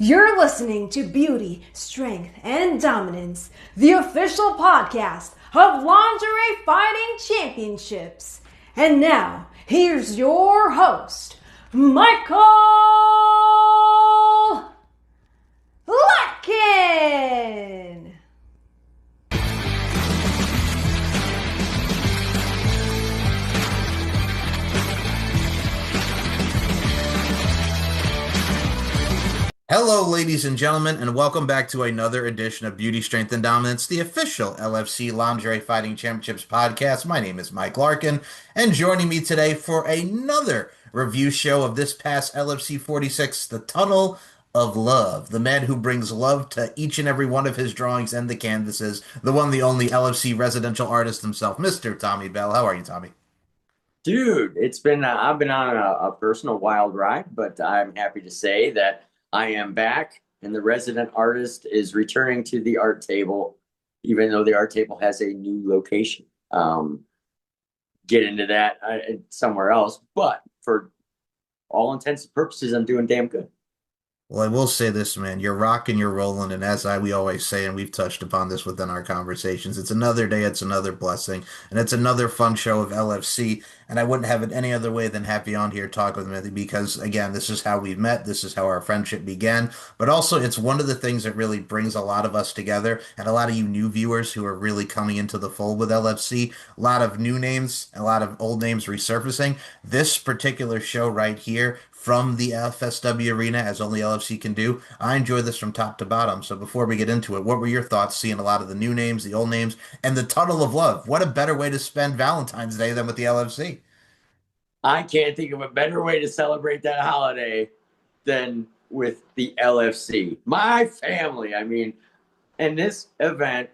You're listening to Beauty, Strength, and Dominance, the official podcast of Lingerie Fighting Championships. And now, here's your host, Michael Latkin. Hello, ladies and gentlemen, and welcome back to another edition of Beauty, Strength, and Dominance, the official LFC Lingerie Fighting Championships podcast. My name is Mike Larkin, and joining me today for another review show of this past LFC 46, The Tunnel of Love, the man who brings love to each and every one of his drawings and the canvases, the one, the only LFC residential artist himself, Mr. Tommy Bell. How are you, Tommy? Dude, I've been on a personal wild ride, but I'm happy to say that I am back and the resident artist is returning to the art table, even though the art table has a new location. Get into that somewhere else, but for all intents and purposes, I'm doing damn good. Well, I will say this, man. You're rocking, you're rolling, and as we always say, and we've touched upon this within our conversations, it's another day, it's another blessing, and it's another fun show of LFC. And I wouldn't have it any other way than have you on here talk with me because, again, this is how we've met, this is how our friendship began. But also, it's one of the things that really brings a lot of us together, and a lot of you new viewers who are really coming into the fold with LFC. A lot of new names, a lot of old names resurfacing. This particular show right here, from the FSW arena, as only LFC can do. I enjoy this from top to bottom. So before we get into it, what were your thoughts seeing a lot of the new names, the old names, and the tunnel of love? What a better way to spend Valentine's Day than with the LFC? I can't think of a better way to celebrate that holiday than with the LFC. My family, and this event,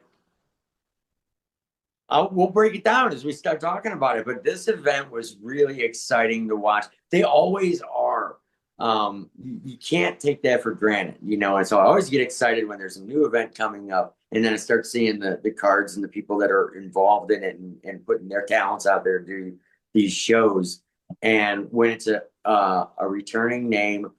we'll break it down as we start talking about it. But this event was really exciting to watch. They always are. You can't take that for granted, And so I always get excited when there's a new event coming up, and then I start seeing the cards and the people that are involved in it and putting their talents out there to do these shows. And when it's a returning name,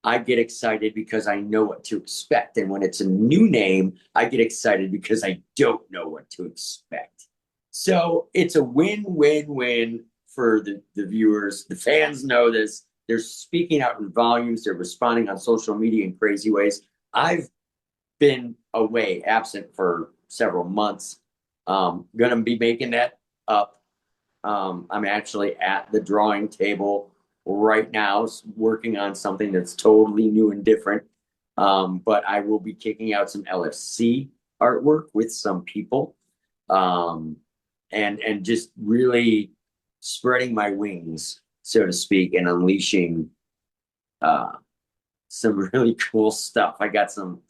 I get excited because I know what to expect. And when it's a new name, I get excited because I don't know what to expect. So it's a win-win-win for the viewers. The fans know this. They're speaking out in volumes. They're responding on social media in crazy ways. I've been away, absent for several months. Going to be making that up. I'm actually at the drawing table right now, working on something that's totally new and different. But I will be kicking out some LFC artwork with some people. And just really spreading my wings, so to speak, and unleashing some really cool stuff. I got some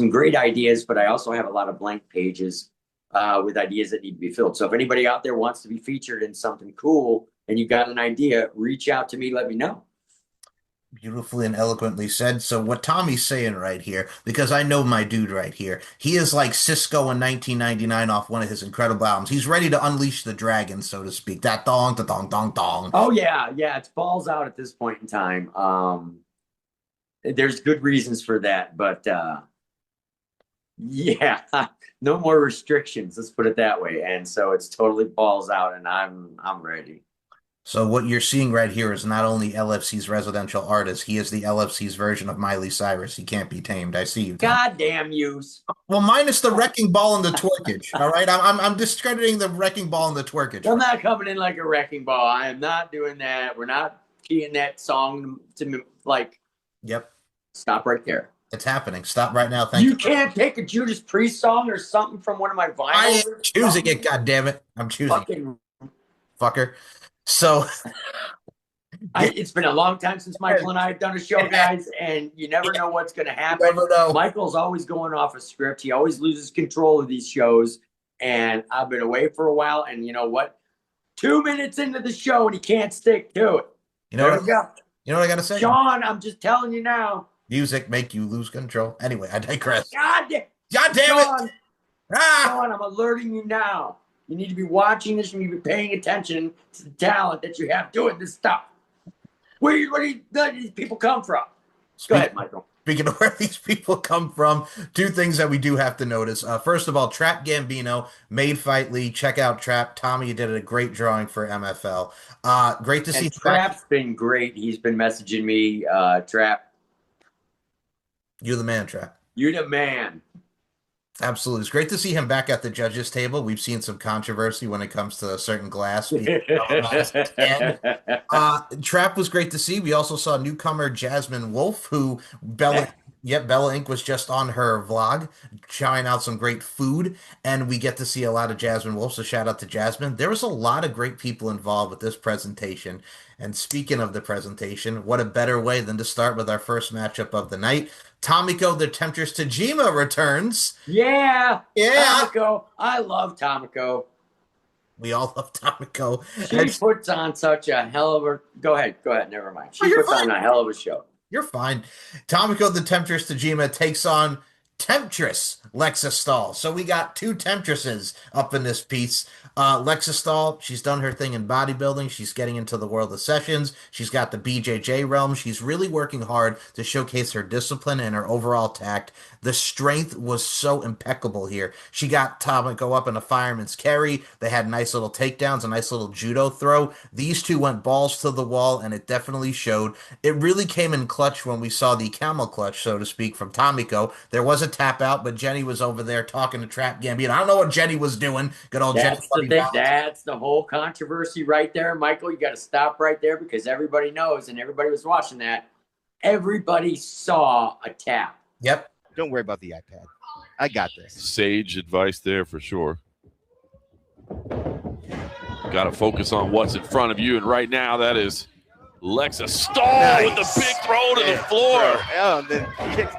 great ideas, but I also have a lot of blank pages with ideas that need to be filled. So if anybody out there wants to be featured in something cool and you got an idea, reach out to me, let me know. Beautifully and eloquently said. So what Tommy's saying right here, because I know my dude right here, he is like Cisco in 1999 off one of his incredible albums. He's ready to unleash the dragon, so to speak. That dong, da dong, dong, dong. Oh yeah, it's balls out at this point in time. There's good reasons for that, but yeah, no more restrictions. Let's put it that way. And so it's totally balls out, and I'm ready. So what you're seeing right here is not only LFC's residential artist, he is the LFC's version of Miley Cyrus. He can't be tamed. I see you, Tom. God damn you. Well, minus the wrecking ball and the twerkage. All right, I'm discrediting the wrecking ball and the twerkage. I'm not coming in like a wrecking ball. I am not doing that. We're not keying that song to me. Like, yep. Stop right there. It's happening. Stop right now. Thank you. You can't pick a Judas Priest song or something from one of my vinyls. I am choosing it. God damn it! I'm choosing. Fucking fucker. So it's been a long time since Michael and I have done a show, guys, and you never know what's going to happen. You never know. Michael's always going off a script. He always loses control of these shows, and I've been away for a while, and you know what? 2 minutes into the show, and he can't stick to it. You know what? You know what I got to say? Sean, I'm just telling you now. Music make you lose control. Anyway, I digress. God damn Sean, it. Sean, I'm alerting you now. You need to be watching this. You need to be paying attention to the talent that you have doing this stuff. Where do these people come from? Go ahead, Michael. speaking of where these people come from, two things that we do have to notice. First of all, Trap Gambino made Fight League. Check out Trap. Tommy did a great drawing for MFL. Great to see And him back. Trap's been great. He's been messaging me, Trap, You're the man, Trap. you the man. Absolutely. It's great to see him back at the judges' table. We've seen some controversy when it comes to a certain glass being Trap was great to see. We also saw newcomer Jasmine Wolf, who Bella Inc. was just on her vlog, trying out some great food, and we get to see a lot of Jasmine Wolf. So shout out to Jasmine. There was a lot of great people involved with this presentation. And speaking of the presentation, what a better way than to start with our first matchup of the night. Tomiko the Temptress Tajima returns. Yeah. Yeah. Tomiko. I love Tomiko. We all love Tomiko. She puts on such a hell of a... Go ahead. Never mind. She puts on a hell of a show. You're fine. Tomiko the Temptress Tajima takes on Temptress Lexa Stahl. So we got two Temptresses up in this piece. Lexa Stahl, she's done her thing in bodybuilding. She's getting into the world of sessions. She's got the BJJ realm. She's really working hard to showcase her discipline and her overall tact. The strength was so impeccable here. She got Tomiko up in a fireman's carry. They had nice little takedowns, a nice little judo throw. These two went balls to the wall, and it definitely showed. It really came in clutch when we saw the camel clutch, so to speak, from Tomiko. There was a tap out, but Jenny was over there talking to Trap Gambino. I don't know what Jenny was doing. Good old Jenny. That's the whole controversy right there, Michael. You got to stop right there because everybody knows and everybody was watching that. Everybody saw a tap. Yep. Don't worry about the iPad. I got this. Sage advice there for sure. Got to focus on what's in front of you, and right now that is Lexa Stahl with the big throw to the floor. Oh, and then kicks.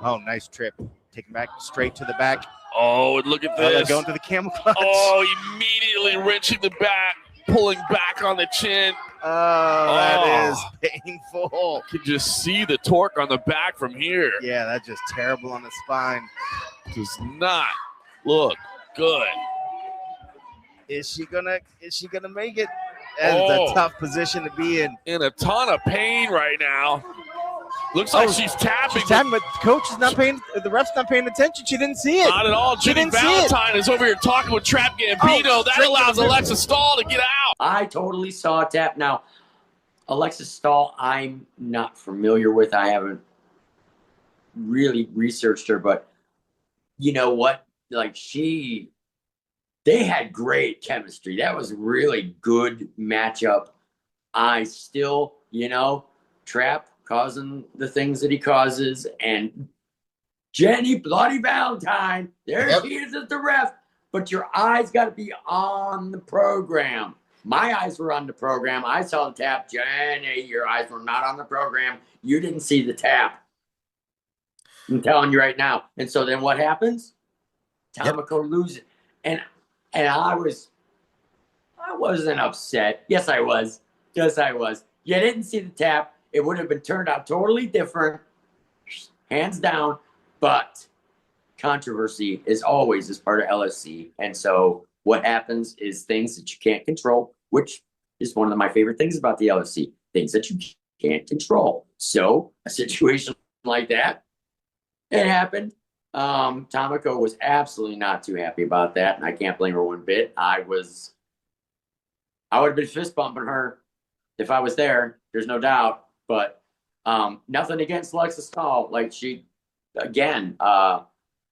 Oh, nice trip. Taking back straight to the back. Oh, and look at this. Going to the camel clutch. Oh, immediately wrenching the back, pulling back on the chin. Oh, that is painful. You can just see the torque on the back from here. Yeah, that's just terrible on the spine. Does not look good. Is she gonna make it? That's a tough position to be in. In a ton of pain right now. Looks like she's tapping. She's tapping, but coach is not paying. The ref's not paying attention. She didn't see it. Not at all. Jenny Valentine is over here talking with Trap Gambino. That allows Alexa Stahl to get out. I totally saw a tap. Now, Alexa Stahl, I'm not familiar with. I haven't really researched her, but you know what? Like they had great chemistry. That was a really good matchup. I still, Trap causing the things that he causes, and Jenny Bloody Valentine, there she is as the ref, but your eyes got to be on the program. My eyes were on the program. I saw the tap. Jenny, your eyes were not on the program. You didn't see the tap. I'm telling you right now. And so then what happens? Tomiko loses. And I wasn't upset. Yes, I was. You didn't see the tap. It would have been turned out totally different, hands down. But controversy is always part of LFC. And so what happens is things that you can't control, which is one of my favorite things about the LFC, things that you can't control. So a situation like that, it happened. Tomiko was absolutely not too happy about that, and I can't blame her one bit. I would have been fist bumping her if I was there. There's no doubt. But nothing against Lexa Stahl. Like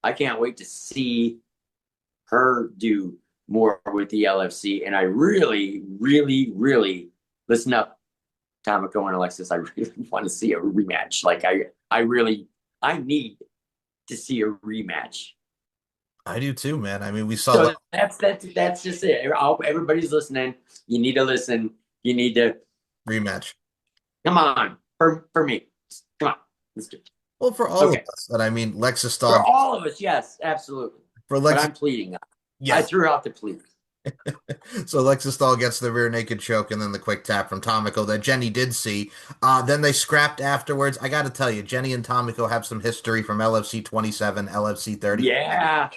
I can't wait to see her do more with the LFC. And I really, really, really listen up, Tomiko and Alexis. I really want to see a rematch. Like I need to see a rematch. I do too, man. I mean, we saw that's just it. Everybody's listening. You need to listen. You need to rematch. Come on, for me. Come on. Let's do it. Well, for all of us. And I mean, Lexa Stahl. For all of us, yes, absolutely. But I'm pleading. Yes. I threw out the plea. So Lexa Stahl gets the rear naked choke and then the quick tap from Tomiko that Jenny did see. Then they scrapped afterwards. I got to tell you, Jenny and Tomiko have some history from LFC 27, LFC 30. Yeah.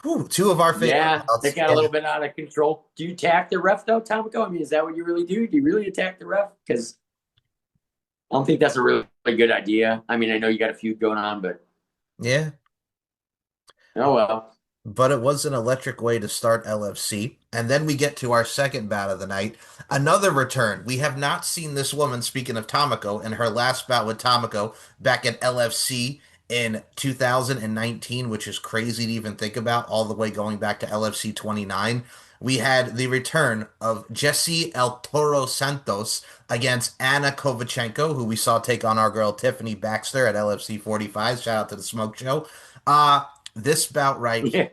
Whew, two of our favorite. Yeah, they got a little bit out of control. Do you attack the ref, though, Tomiko? I mean, is that what you really do? Do you really attack the ref? Because I don't think that's a really good idea. I mean, I know you got a feud going on, but Yeah. oh well. But it was an electric way to start LFC. And then we get to our second bout of the night. Another return. We have not seen this woman, speaking of Tomiko, in her last bout with Tomiko back at LFC in 2019, which is crazy to even think about, all the way going back to LFC 29. We had the return of Jessie El Toro Santos against Anna Kovachenko, who we saw take on our girl Tiffany Baxter at LFC 45. Shout out to the Smoke Show. This bout right here. Yeah.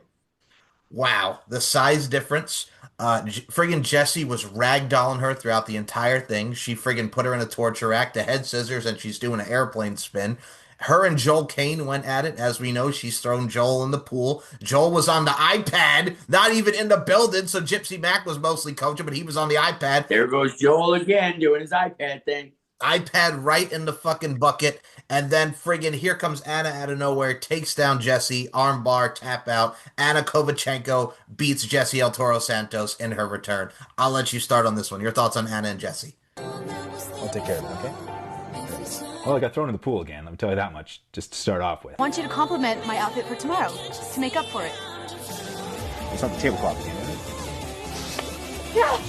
Wow, the size difference. Friggin' Jessie was ragdolling her throughout the entire thing. She friggin' put her in a torture rack, the head scissors, and she's doing an airplane spin. Her and Joel Kane went at it. As we know, she's thrown Joel in the pool. Joel was on the iPad, not even in the building, so Gypsy Mac was mostly coaching, but he was on the iPad. There goes Joel again doing his iPad thing. iPad right in the fucking bucket. And then friggin' here comes Anna out of nowhere, takes down Jesse, armbar, tap out. Anna Kovachenko beats Jesse El Toro Santos in her return. I'll let you start on this one. Your thoughts on Anna and Jesse? I'll take care of it, okay? Well, I got thrown in the pool again, let me tell you that much, just to start off with. I want you to compliment my outfit for tomorrow, just to make up for it. It's not the tablecloth again, is it? Yeah.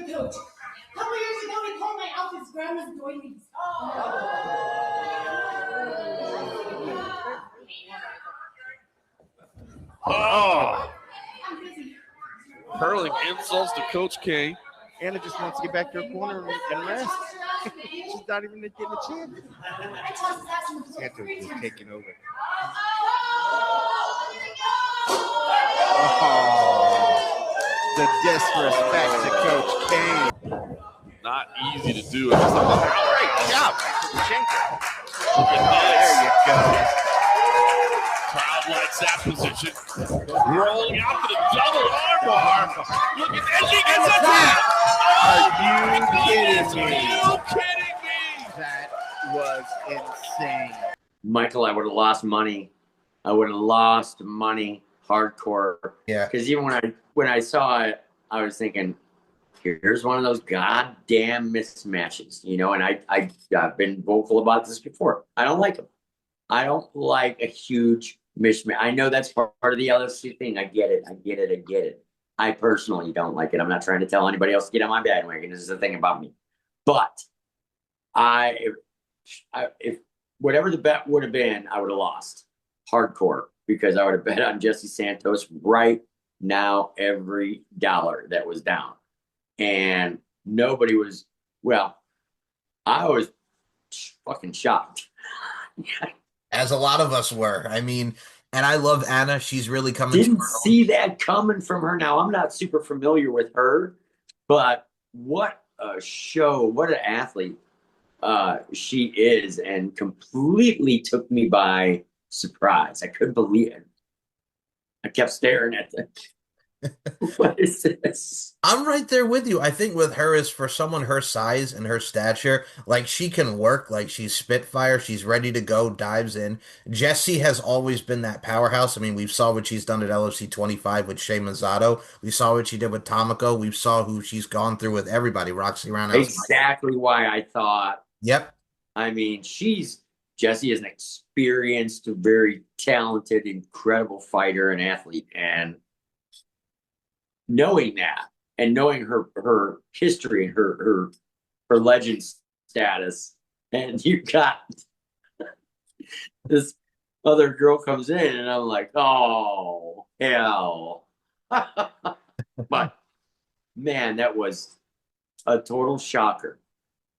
Coach. A couple years ago, they called my outfits grandma's doilies. Oh, I'm busy. hurling insults to Coach K. Anna just wants to get back to her corner and rest. She's not even getting a chance. Santos is taking over. Oh, the disrespect to Coach Kane. Not easy to do. It's just a Great job, Kovachenko. look at There you go. this. Crowd likes that position. Rolling out for the double armbar. Look at that. She gets a tap. Are you kidding Are me? you kidding me? That was insane. Michael, I would have lost money. I would have lost money hardcore. Yeah. Because even when I saw it, I was thinking, here's one of those goddamn mismatches, you know. And I've been vocal about this before. I don't like them. I don't like a huge mismatch. I know that's part of the LFC thing. I get it. I personally don't like it. I'm not trying to tell anybody else to get on my bandwagon. This is the thing about me. But if whatever the bet would have been, I would have lost hardcore, because I would have bet on Jesse Santos right now every dollar that was down. And nobody was, well, I was fucking shocked. As a lot of us were. I mean, and I love Anna. She's really coming to Didn't her own. see that coming from her. Now, I'm not super familiar with her, but what a show, what an athlete she is, and completely took me by surprise. I couldn't believe it. I kept staring at them. What is this? I'm right there with you. I think with her is for someone her size and her stature, like she can work, like she's Spitfire, she's ready to go, dives in. Jessie has always been that powerhouse. I mean, we saw what she's done at LFC 25 with Shea Mazzato. We saw what she did with Tomiko. We saw who she's gone through with everybody. Roxy Roundhouse. Exactly why I thought. Yep. I mean, Jessie is an experienced, very talented, incredible fighter and athlete. And knowing that, and knowing her history and her legend status, and you got this other girl comes in, and I'm like, oh hell. But man, that was a total shocker,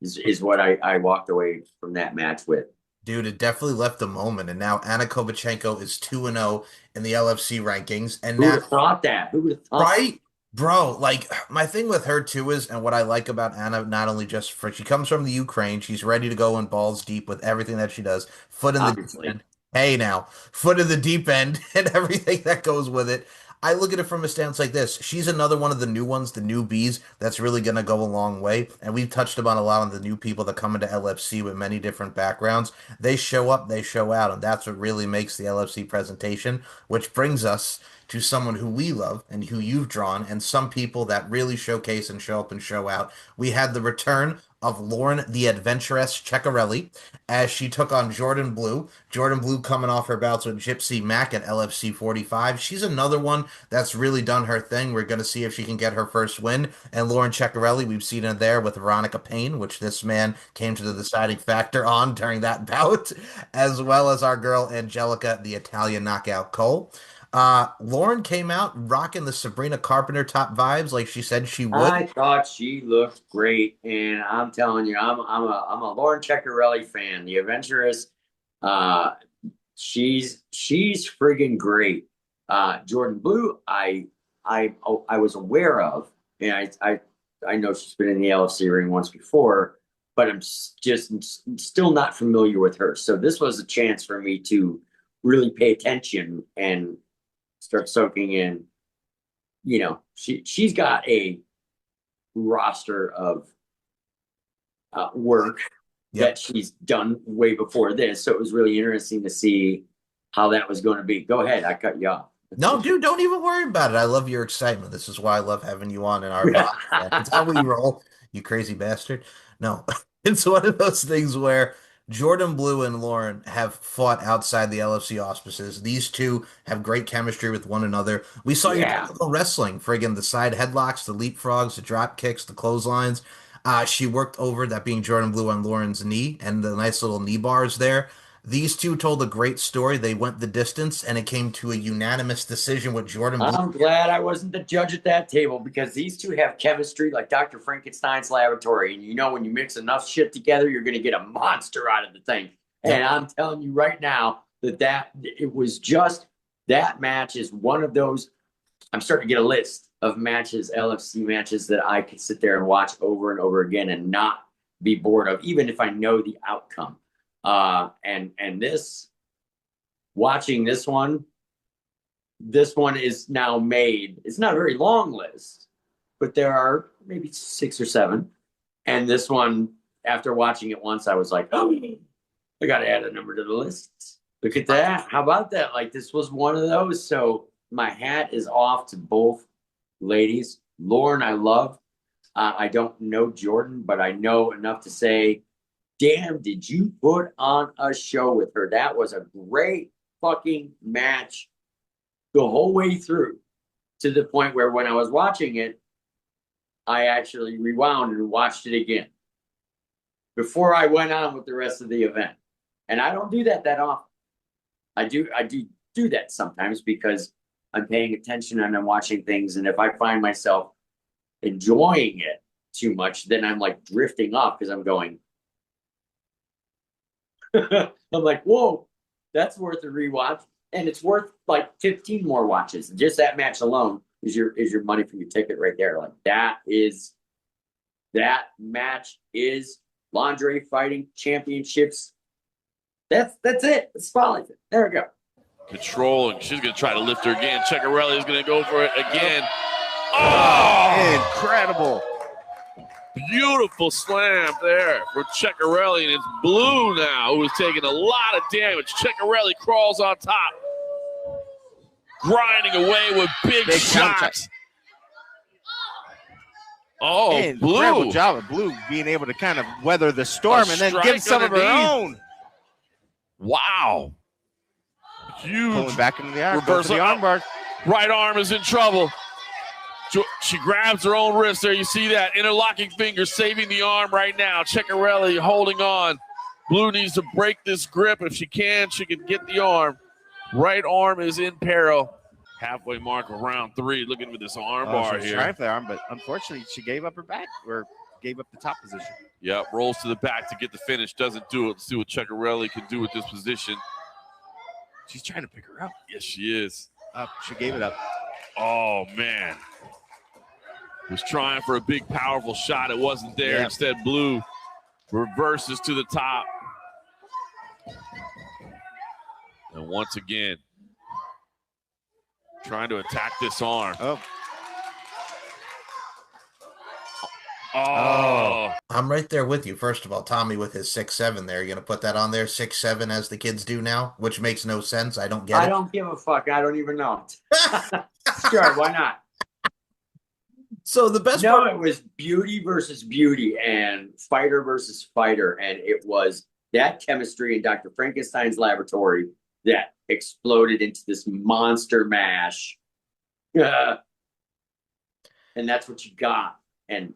is what I walked away from that match with. Dude, it definitely left a moment. And now Anna Kovachenko is 2-0 in the LFC rankings. And Who would now, have thought that? Who would have thought? right? Bro, like my thing with her too is, and what I like about Anna, not only just for she comes from the Ukraine, she's ready to go in balls deep with everything that she does. Foot in the deep Obviously. end. Hey now, foot in the deep end and everything that goes with it. I look at it from a stance like this. She's another one of the new ones, the newbies, that's really going to go a long way. And we've touched upon a lot of the new people that come into LFC with many different backgrounds. They show up, they show out, and that's what really makes the LFC presentation, which brings us to someone who we love and who you've drawn, and some people that really showcase and show up and show out. We had the return of Lauren the Adventuress Ceccarelli as she took on Jordan Blue. Jordan Blue coming off her bouts with Gypsy Mac at LFC 45. She's another one that's really done her thing. We're going to see if she can get her first win. And Lauren Ceccarelli, we've seen her there with Veronica Payne, which this man came to the deciding factor on during that bout, as well as our girl Angelica, the Italian knockout Cole. Lauren came out rocking the Sabrina Carpenter top vibes like she said she would. I thought she looked great, and I'm telling you, I'm a Lauren Ceccarelli fan. The Adventuress, she's friggin' great. Jordan Blue, I was aware of, and I know she's been in the LFC ring once before, but I'm just still not familiar with her. So this was a chance for me to really pay attention and start soaking in. You know, she's got a roster of work that she's done way before this. So it was really interesting to see how that was going to be. Go ahead. I cut you off. No, dude, don't even worry about it. I love your excitement. This is why I love having you on in our podcast. It's how we roll, you crazy bastard. No, it's one of those things where Jordan Blue and Lauren have fought outside the LFC auspices. These two have great chemistry with one another. We saw you do wrestling, friggin' the side headlocks, the leapfrogs, the drop kicks, the clotheslines. She worked over that being Jordan Blue on Lauren's knee and the nice little knee bars there. These two told a great story. They went the distance, and it came to a unanimous decision with Jordan Blue. I'm glad I wasn't the judge at that table because these two have chemistry like Dr. Frankenstein's laboratory. And you know, when you mix enough shit together, you're going to get a monster out of the thing. And I'm telling you right now that it was just that match is one of those. I'm starting to get a list of matches, LFC matches, that I could sit there and watch over and over again and not be bored of, even if I know the outcome. And watching this one is now made. It's not a very long list, but there are maybe 6 or 7. And this one, after watching it once, I was like, oh, I got to add a number to the list. Look at that. How about that? Like, this was one of those. So my hat is off to both ladies. Lauren, I love. I don't know Jordan, but I know enough to say, damn, did you put on a show with her? That was a great fucking match the whole way through, to the point where when I was watching it, I actually rewound and watched it again before I went on with the rest of the event. And I don't do that often. I do that sometimes because I'm paying attention and I'm watching things. And if I find myself enjoying it too much, then I'm like drifting off because I'm going, I'm like, whoa, that's worth a rewatch. And it's worth like 15 more watches. Just that match alone is your money for your ticket right there. Like that match is Lingerie Fighting Championships. That's it. It's spotlight. There we go. Controlling. She's going to try to lift her again. Ceccarelli is going to go for it again. Oh! Incredible. Beautiful slam there for Ceccarelli, and it's Blue now, who is taking a lot of damage. Ceccarelli crawls on top, grinding away with big shots. Oh, incredible Blue. job of Blue being able to kind of weather the storm and then give some of her own. Wow. Huge. Pulling back into the arm. Reversal. The arm bar. Right arm is in trouble. She grabs her own wrist there. You see that interlocking finger saving the arm right now. Ceccarelli holding on. Blue needs to break this grip. If she can get the arm. Right arm is in peril. Halfway mark of round 3. Looking for this arm bar here. Trying for the arm, but unfortunately she gave up her back or gave up the top position. Yep, rolls to the back to get the finish. Doesn't do it. Let's see what Ceccarelli can do with this position. She's trying to pick her up. Yes, she is. Up. She gave it up. Oh, man. Was trying for a big, powerful shot. It wasn't there. Yeah. Instead, Blue reverses to the top. And once again, trying to attack this arm. Oh. Oh. I'm right there with you. First of all, Tommy with his 6'7" there, you're gonna put that on there, 6'7" as the kids do now, which makes no sense. I don't get I it. don't give a fuck. I don't even know. Sure, why not? So the best No, part, it was beauty versus beauty and fighter versus fighter. And it was that chemistry in Dr. Frankenstein's laboratory that exploded into this monster mash. Uh, and that's what you got. And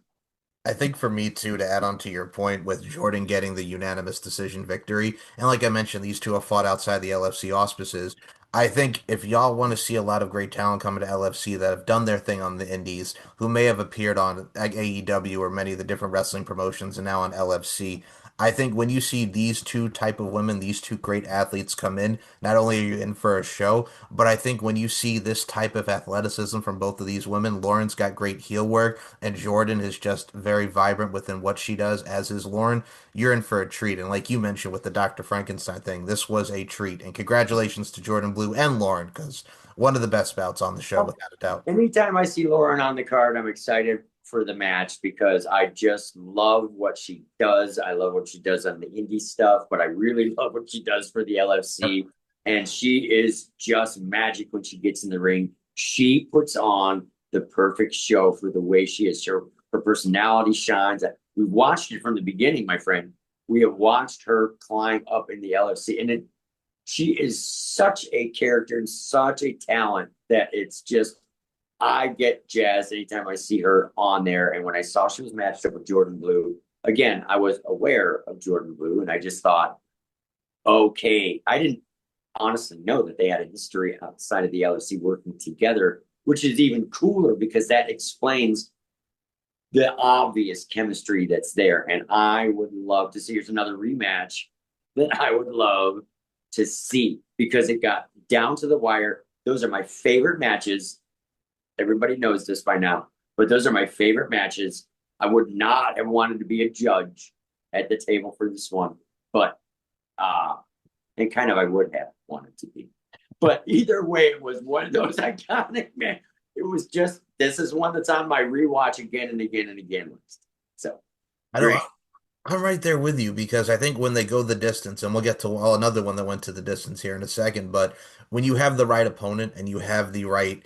I think for me too, to add on to your point with Jordan getting the unanimous decision victory, and like I mentioned, these two have fought outside the LFC auspices. I think if y'all want to see a lot of great talent coming to LFC that have done their thing on the indies, who may have appeared on AEW or many of the different wrestling promotions and now on LFC, I think when you see these two type of women, these two great athletes come in, not only are you in for a show, but I think when you see this type of athleticism from both of these women, Lauren's got great heel work and Jordan is just very vibrant within what she does, as is Lauren. You're in for a treat. And like you mentioned with the Dr. Frankenstein thing, this was a treat. And congratulations to Jordan Blue and Lauren, because one of the best bouts on the show, without a doubt. anytime I see Lauren on the card, I'm excited for the match because I just love what she does. I love what she does on the indie stuff, but I really love what she does for the LFC. And she is just magic when she gets in the ring. She puts on the perfect show for the way she is. Her personality shines. We watched it from the beginning, my friend. We have watched her climb up in the LFC, and she is such a character and such a talent that it's just I get jazzed anytime I see her on there. And when I saw she was matched up with Jordan Blue, again, I was aware of Jordan Blue, and I just thought, okay, I didn't honestly know that they had a history outside of the LFC working together, which is even cooler because that explains the obvious chemistry that's there. And I would love to see. Here's another rematch that I would love to see because it got down to the wire. Those are my favorite matches. Everybody knows this by now, but those are my favorite matches. I would not have wanted to be a judge at the table for this one, but and kind of I would have wanted to be. But either way, it was one of those iconic, man. It was just this is one that's on my rewatch again and again and again list. So I great. don't. I'm right there with you because I think when they go the distance, and we'll get to well, another one that went to the distance here in a second, but when you have the right opponent and you have the right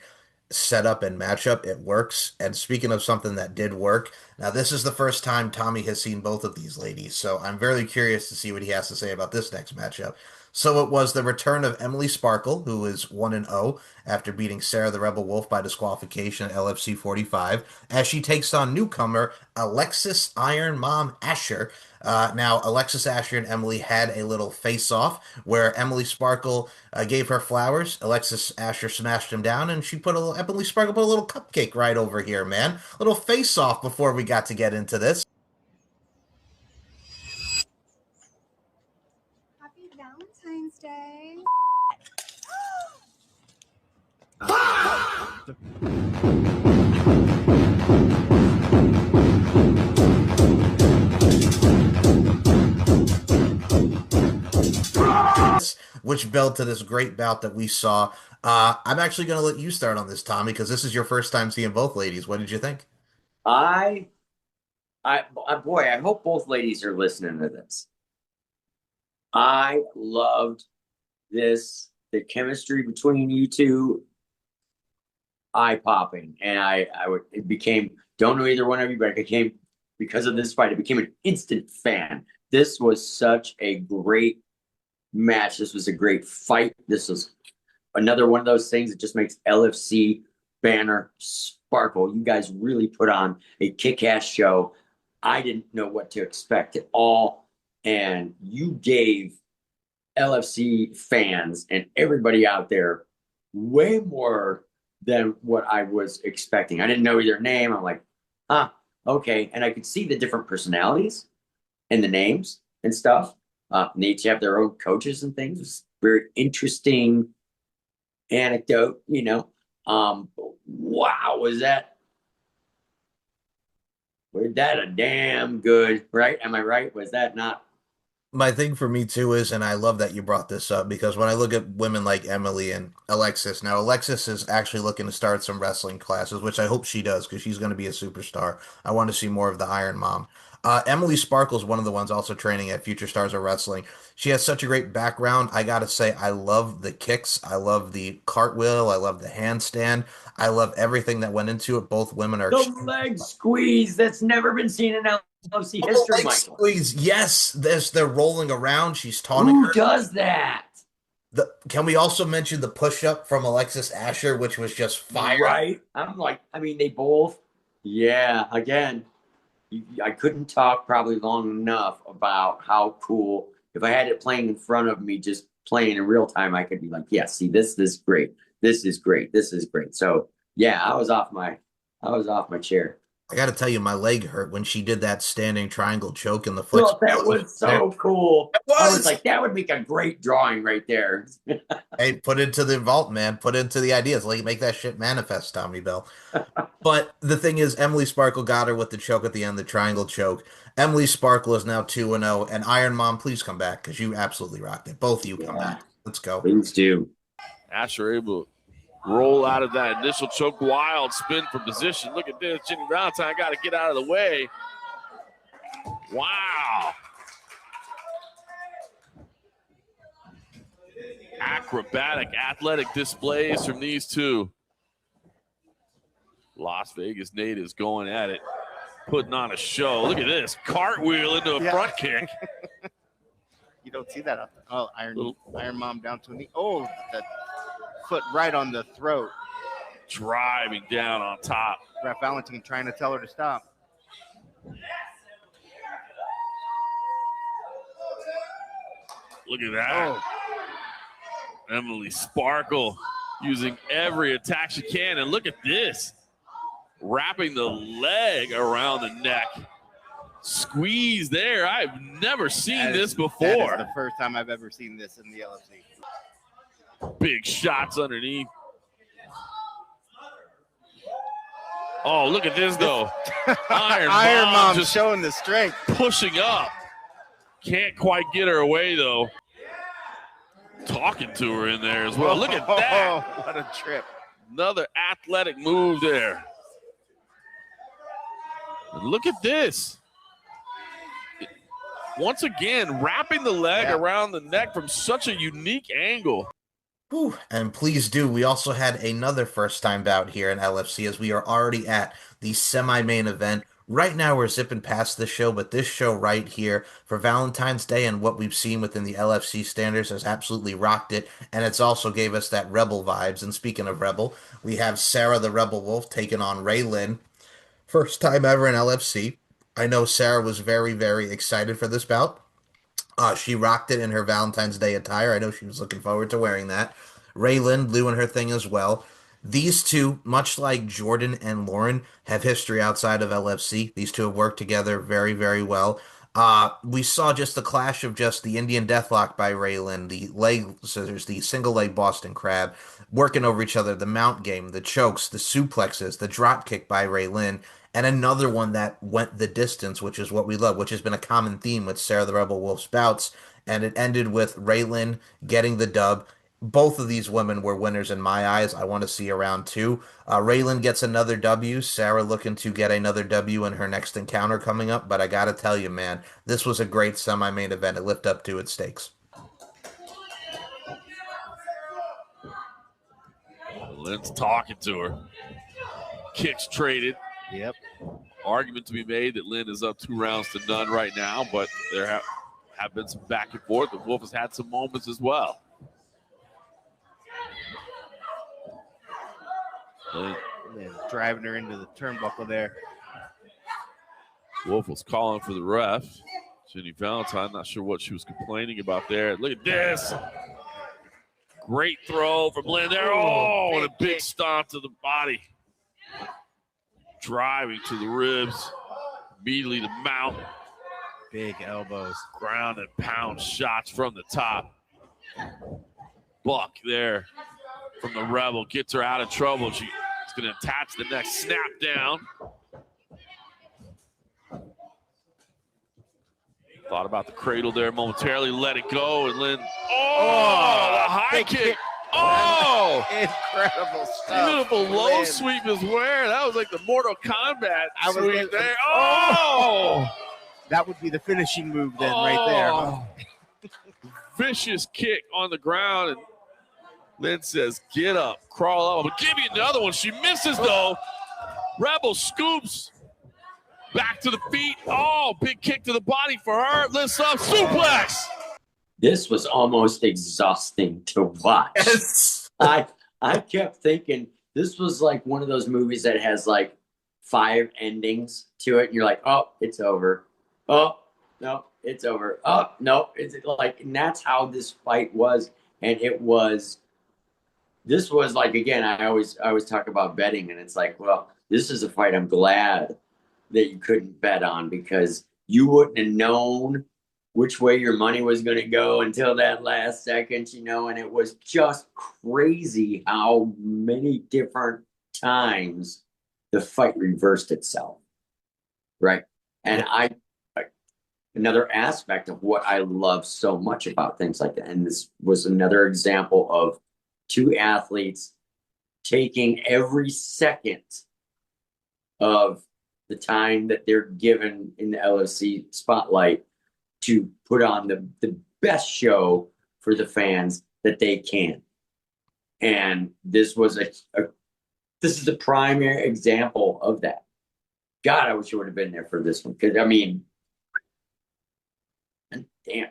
setup and matchup, it works. And speaking of something that did work, now this is the first time Tommy has seen both of these ladies, so I'm very curious to see what he has to say about this next matchup. So it was the return of Emily Sparkle, who is 1-0 after beating Sarah the Rebel Wolf by disqualification at LFC 45, as she takes on newcomer Alexis Iron Mom Asher. Now, Alexis Asher and Emily had a little face-off where Emily Sparkle gave her flowers. Alexis Asher smashed them down, and Emily Sparkle put a little cupcake right over here, man. Little face-off before we got to get into this. Happy Valentine's Day. Which built to this great bout that we saw. I'm actually going to let you start on this, Tommy, because this is your first time seeing both ladies. What did you think? I, boy, I hope both ladies are listening to this. I loved this, the chemistry between you two, eye popping, and it became don't know either one of you, but I became because of this fight, I became an instant fan. This was such a great match. This was a great fight. This was another one of those things that just makes LFC banner sparkle. You guys really put on a kick-ass show. I didn't know what to expect at all. And you gave LFC fans and everybody out there way more than what I was expecting. I didn't know either name. I'm like, okay. And I could see the different personalities and the names and stuff. They each have their own coaches and things. It's very interesting anecdote, wow, was that a damn good, right? Am I right? Was that not? My thing for me too is, and I love that you brought this up because when I look at women like Emily and Alexis, now Alexis is actually looking to start some wrestling classes, which I hope she does because she's going to be a superstar. I want to see more of the Iron Mom. Emily Sparkle's one of the ones also training at Future Stars of Wrestling. She has such a great background. I gotta say, I love the kicks. I love the cartwheel. I love the handstand. I love everything that went into it. Both women are The leg squeeze that's never been seen in LFC Oh, history, leg Michael. squeeze. Yes, they're rolling around. She's taunting Who her. does that? Can we also mention the push-up from Alexis Asher, which was just fire? Right. They both. Yeah. Again, I couldn't talk probably long enough about how cool. If I had it playing in front of me, just playing in real time, I could be like, yeah, see, this is great. This is great. This is great. So yeah, I was off my chair. I got to tell you, my leg hurt when she did that standing triangle choke in the foot. Oh, that was so cool. It was. I was like, that would make a great drawing right there. Hey, put into the vault, man. Put into the ideas. Like, make that shit manifest, Tommy Bell. But the thing is, Emily Sparkle got her with the choke at the end, the triangle choke. Emily Sparkle is now 2-0. And Iron Mom, please come back because you absolutely rocked it. Both of you come back. Let's go. Please do. Asher able to roll out of that initial choke, wild spin for position. Look at this. Jenny Valentine got to get out of the way. Wow. Acrobatic, athletic displays from these two. Las Vegas natives going at it, putting on a show. Look at this. Cartwheel into a front kick. You don't see that. Oh, Iron Mom down to a knee. Oh, that foot right on the throat. Driving down on top. Ref Valentine trying to tell her to stop. Look at that. Oh. Emily Sparkle using every attack she can. And look at this. Wrapping the leg around the neck. Squeeze there. I've never seen this before. That is the first time I've ever seen this in the LFC. Big shots underneath. Oh, look at this, though. Iron Mom just showing the strength. Pushing up. Can't quite get her away, though. Talking to her in there as well. Look at that. What a trip. Another athletic move there. And look at this. Once again, wrapping the leg around the neck from such a unique angle. Whew. And please do. We also had another first-time bout here in LFC as we are already at the semi-main event. Right now we're zipping past this show, but this show right here for Valentine's Day and what we've seen within the LFC standards has absolutely rocked it, and it's also gave us that Rebel vibes. And speaking of Rebel, we have Sarah the Rebel Wolf taking on Ray Lynn. First time ever in LFC. I know Sarah was very, very excited for this bout. She rocked it in her Valentine's Day attire. I know she was looking forward to wearing that. Ray Lynn doing her thing as well. These two, much like Jordan and Lauren, have history outside of LFC. These two have worked together very, very well. We saw just the clash of just the Indian Deathlock by Ray Lynn, the leg scissors, the single leg Boston Crab, working over each other, the mount game, the chokes, the suplexes, the drop kick by Ray Lynn, and another one that went the distance, which is what we love, which has been a common theme with Sarah the Rebel Wolf's bouts, and it ended with Ray Lynn getting the dub. Both of these women were winners in my eyes. I want to see a round two. Ray Lynn gets another W. Sarah looking to get another W in her next encounter coming up. But I got to tell you, man, this was a great semi-main event. It lived up to its stakes. Lynn's talking to her. Kicks traded. Yep. Argument to be made that Lynn is up 2-0 right now, but there have been some back and forth. The Wolf has had some moments as well. Driving her into the turnbuckle there. Wolf was calling for the ref. Jenny Valentine, not sure what she was complaining about there. Look at this. Great throw from Lynn there. Oh, and a big stomp to the body. Driving to the ribs. Immediately to mount. Big elbows. Ground and pound shots from the top. Buck there from the Rebel. Gets her out of trouble. She's going to attach the next snap down. Thought about the cradle there momentarily. Let it go. And Lynn. Oh, the high kick. Oh, incredible stuff. Beautiful low sweep is where. That was like the Mortal Kombat sweep there. Oh, That would be the finishing move then, right there. Huh? Vicious kick on the ground, and Lynn says, get up, crawl up. I'm going to give you another one. She misses, though. Rebel scoops back to the feet. Oh, big kick to the body for her. Lifts up, suplex. This was almost exhausting to watch. Yes. I kept thinking this was like one of those movies that has like 5 endings to it. And you're like, oh, it's over. Oh, no, it's over. Oh, no, it's like, and that's how this fight was. And this was like, again, I always talk about betting, and it's like, well, this is a fight I'm glad that you couldn't bet on, because you wouldn't have known which way your money was going to go until that last second, and it was just crazy how many different times the fight reversed itself. Right. And another aspect of what I love so much about things like that, and this was another example of 2 athletes taking every second of the time that they're given in the LFC spotlight to put on the best show for the fans that they can. And this was this is a primary example of that. God, I wish I would have been there for this one, because I mean, damn.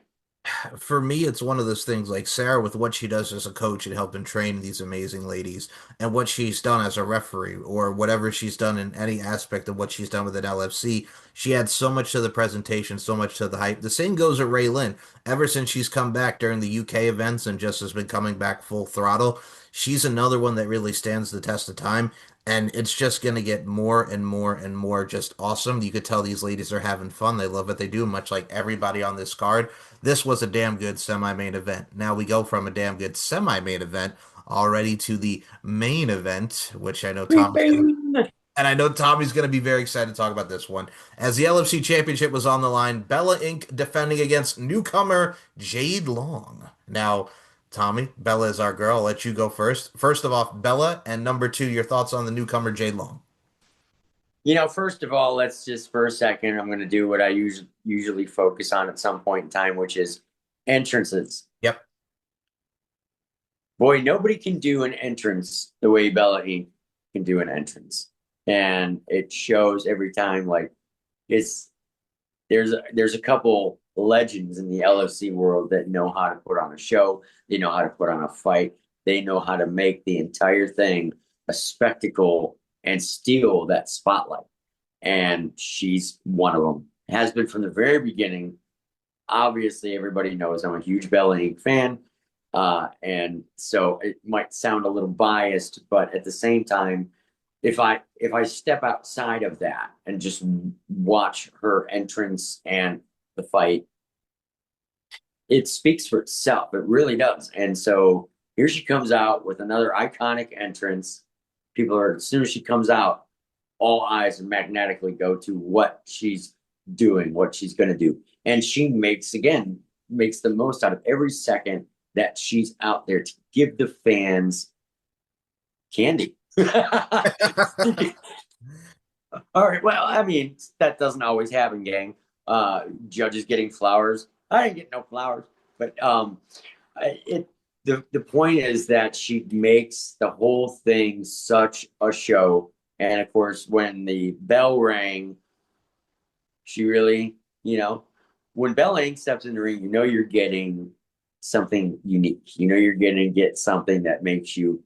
For me, it's one of those things like Sarah, with what she does as a coach and helping train these amazing ladies, and what she's done as a referee, or whatever she's done in any aspect of what she's done with an LFC. She adds so much to the presentation, so much to the hype. The same goes with Ray Lynn. Ever since she's come back during the UK events and just has been coming back full throttle, she's another one that really stands the test of time. And it's just going to get more and more and more just awesome. You could tell these ladies are having fun. They love what they do, much like everybody on this card. This was a damn good semi-main event. Now we go from a damn good semi-main event already to the main event, which I know Tommy's going to be very excited to talk about this one. As the LFC Championship was on the line, Bella Inc. defending against newcomer Jade Long. Now, Tommy, Bella is our girl. I'll let you go first. First of all, Bella, and number 2, your thoughts on the newcomer Jade Long. First of all, let's just for a second, I'm going to do what I usually focus on at some point in time, which is entrances. Yep. Boy, nobody can do an entrance the way Bella Inc. can do an entrance. And it shows every time, like, there's a couple legends in the LFC world that know how to put on a show. They know how to put on a fight. They know how to make the entire thing a spectacle and steal that spotlight. And she's one of them. Has been from the very beginning. Obviously, everybody knows I'm a huge Bella Inc. fan. And so it might sound a little biased, but at the same time, if I step outside of that and just watch her entrance and the fight, it speaks for itself. It really does. And so here she comes out with another iconic entrance. People are, as soon as she comes out, all eyes magnetically go to what she's doing, what she's going to do. And she makes the most out of every second that she's out there to give the fans candy. All right. Well, I mean, that doesn't always happen, gang. Judges getting flowers. I didn't get no flowers, but the point is that she makes the whole thing such a show. And of course, when the bell rang, she really, when Bella Inc. steps in the ring, you're getting something unique. You're going to get something that makes you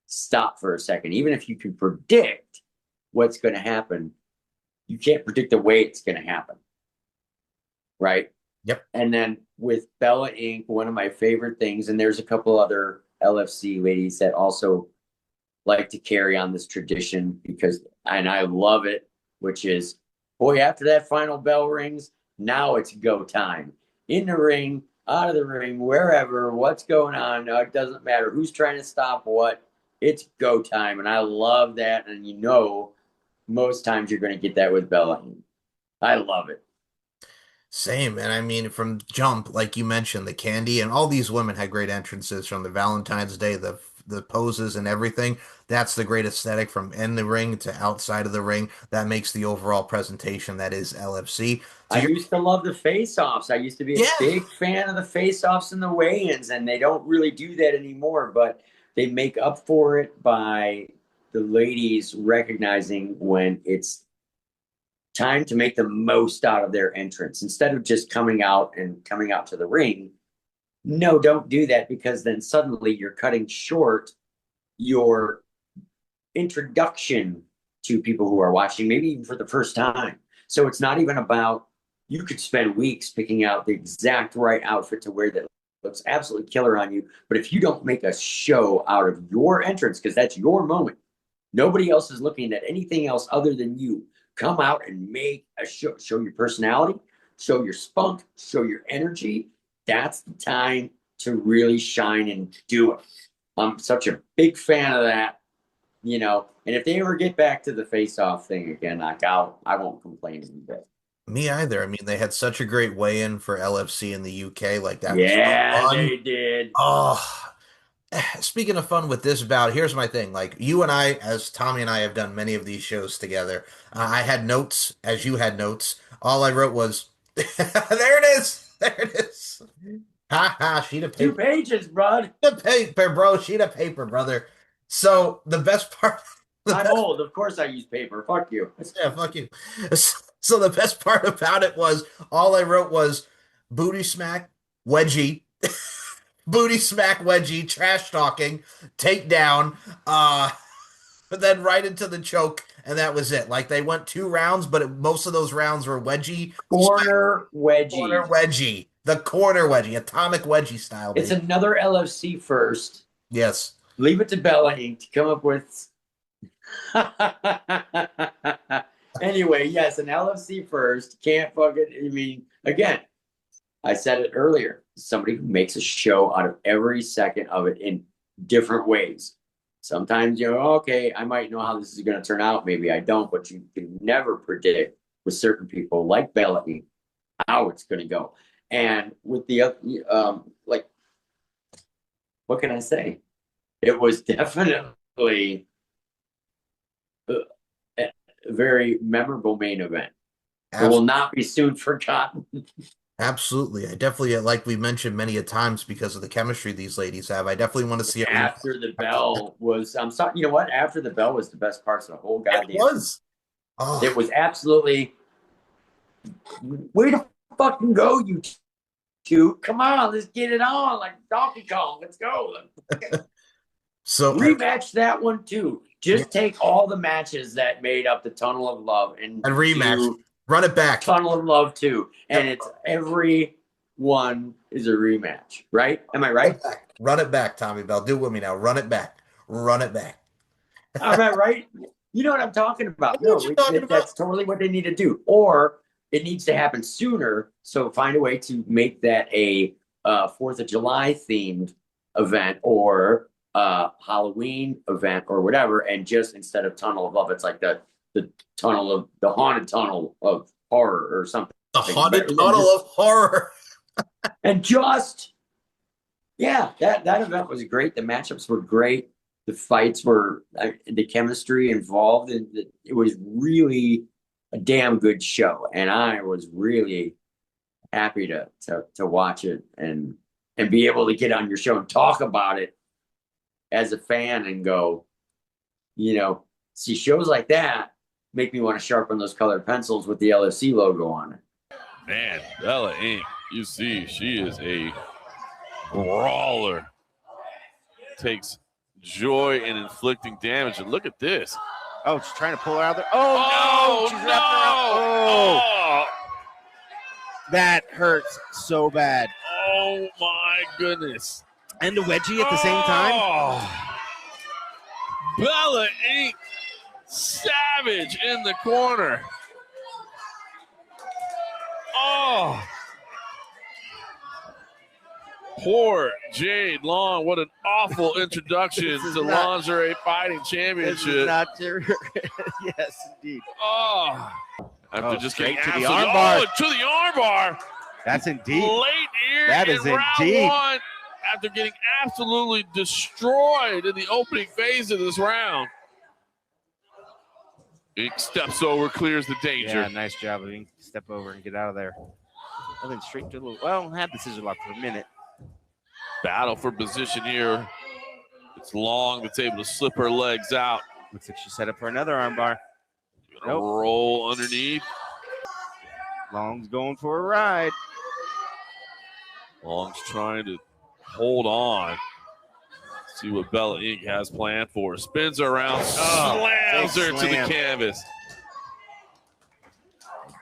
stop for a second. Even if you can predict what's going to happen, you can't predict the way it's going to happen. Right? Yep. And then with Bella Inc., one of my favorite things, and there's a couple other LFC ladies that also like to carry on this tradition and I love it, which is, boy, after that final bell rings, now it's go time. In the ring, out of the ring, wherever, what's going on, no, it doesn't matter who's trying to stop what, it's go time. And I love that. And most times you're going to get that with Bella Inc. I love it. Same. And I mean, from jump, like you mentioned, the candy, and all these women had great entrances, from the Valentine's Day, the the poses and everything. That's the great aesthetic from in the ring to outside of the ring. That makes the overall presentation that is LFC. I used to love the face-offs. I used to be a big fan of the face-offs and the weigh-ins, and they don't really do that anymore, but they make up for it by the ladies recognizing when it's time to make the most out of their entrance. Instead of just coming out to the ring, no, don't do that, because then suddenly you're cutting short your introduction to people who are watching, maybe even for the first time. So it's not even about, you could spend weeks picking out the exact right outfit to wear that looks absolutely killer on you. But if you don't make a show out of your entrance, because that's your moment, nobody else is looking at anything else other than you. Come out and make a show. Show your personality, show your spunk, show your energy. That's the time to really shine and do it. I'm such a big fan of that, you know. And if they ever get back to the face-off thing again, I won't complain a bit. Me either. I mean, they had such a great weigh-in for LFC in the UK. Like that was Yeah, fun. they did. Oh, speaking of fun with this bout, here's my thing. Like you and I, as Tommy and I have done many of these shows together, I had notes as you had notes. All I wrote was, there it is. There it is. Ha ha, sheet of paper. 2 pages, bud. The paper, bro. Sheet of paper, brother. So the best part. I'm old. Of course I use paper. Fuck you. Yeah, fuck you. So the best part about it was all I wrote was booty smack, wedgie, booty smack, wedgie, trash talking, takedown, but then right into the choke, and that was it. Like they went 2 rounds, but most of those rounds were wedgie, corner wedgie, the corner wedgie, atomic wedgie style. It's another LFC first. Yes. Leave it to Bella Inc. to come up with. Anyway, yes, an LFC first. Can't fucking. I mean, again, I said it earlier. Somebody who makes a show out of every second of it in different ways. Sometimes you know, okay, I might know how this is going to turn out. Maybe I don't, but you can never predict with certain people like Bella Inc. how it's going to go. And with the like, what can I say? It was definitely a very memorable main event. It will not be soon forgotten. Absolutely. I definitely, like we mentioned many a times, because of the chemistry these ladies have, I definitely want to see it. After the bell was, I'm sorry, you know what? After the bell was the best parts of the whole goddamn. It was. Oh. It was absolutely, way to fucking go, you two. Come on, let's get it on. Like Donkey Kong. Let's go. So rematch that one too. Just take all the matches that made up the Tunnel of Love and rematch. Run it back. Tunnel of Love too. And it's every one is a rematch, right? Am I right? Run it back, Tommy Bell. Do it with me now. Run it back. Run it back. Am I right? You know what I'm talking about. No, that's totally what they need to do. Or it needs to happen sooner. So find a way to make that a 4th of July themed event or Halloween event or whatever. And just instead of Tunnel of Love, it's like the haunted tunnel of horror or something. The haunted tunnel of horror. And just, yeah, that event was great. The matchups were great. The fights were, the chemistry involved, and it was really a damn good show. And I was really happy to watch it and be able to get on your show and talk about it as a fan and go, you know, see shows like that make me want to sharpen those colored pencils with the LFC logo on it. Man, Bella Inc., you see, she is a brawler. Takes joy in inflicting damage. And look at this. Oh, she's trying to pull her out there. Oh, no! She's wrapped her up. Oh. That hurts so bad. Oh, my goodness. And the wedgie at the same time. Bella Inc. Savage in the corner. Oh. Poor Jade Long. What an awful introduction to Lingerie Fighting Championship. This is not true. Yes, indeed. Oh. After just getting to the armbar. To the armbar. That's indeed. Late here that is in round indeed. 1. after getting absolutely destroyed in the opening phase of this round. Ink steps over, clears the danger. Yeah, nice job of Ink. Step over and get out of there. And then straight to the well, had the scissor lock for a minute. Battle for position here. It's Long that's able to slip her legs out. Looks like she set up for another armbar. Gonna roll underneath. Long's going for a ride. Long's trying to hold on. See what Bella Ink has planned for her. Spins her around, slams her to the canvas.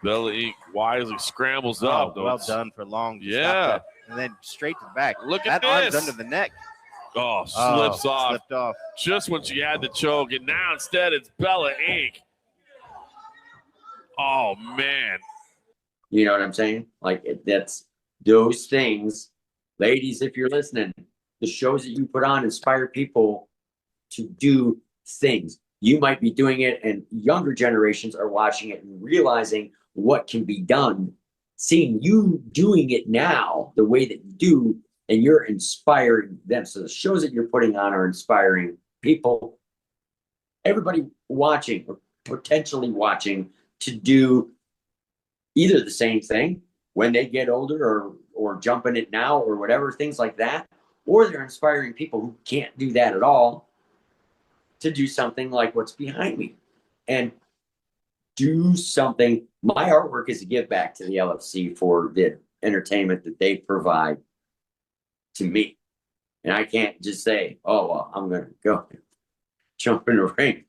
Bella Ink wisely scrambles up. Well done for Long. Yeah. And then straight to the back. Look at that this. arm's under the neck. Slipped off. Slipped Just when she had the choke. And now instead it's Bella Ink. Oh, man. You know what I'm saying? Like, that's those things. Ladies, if you're listening, the shows that you put on inspire people to do things. You might be doing it, and younger generations are watching it and realizing what can be done. Seeing you doing it now the way that you do, and you're inspiring them. So the shows that you're putting on are inspiring people, everybody watching or potentially watching, to do either the same thing when they get older or jump in it now or whatever, things like that. Or they're inspiring people who can't do that at all to do something like what's behind me and do something. My artwork is a give back to the LFC for the entertainment that they provide to me. And I can't just say, oh, well, I'm going to go jump in the ring.